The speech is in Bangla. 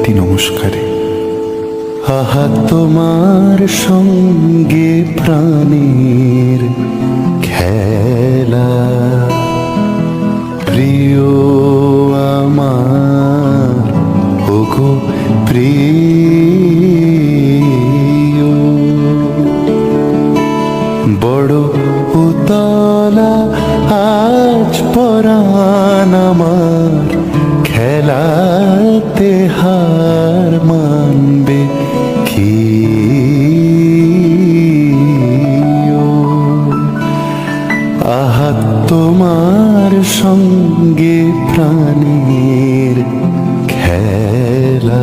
একটি নমস্কারে। আহা তোমার সঙ্গে প্রাণের খেলা, প্রিয় আমার ওগো প্রিয়। বড় উতলা আজ পরাণ আমার, খেলাতে হার মানবে কি? আহা তোমার সঙ্গে প্রাণী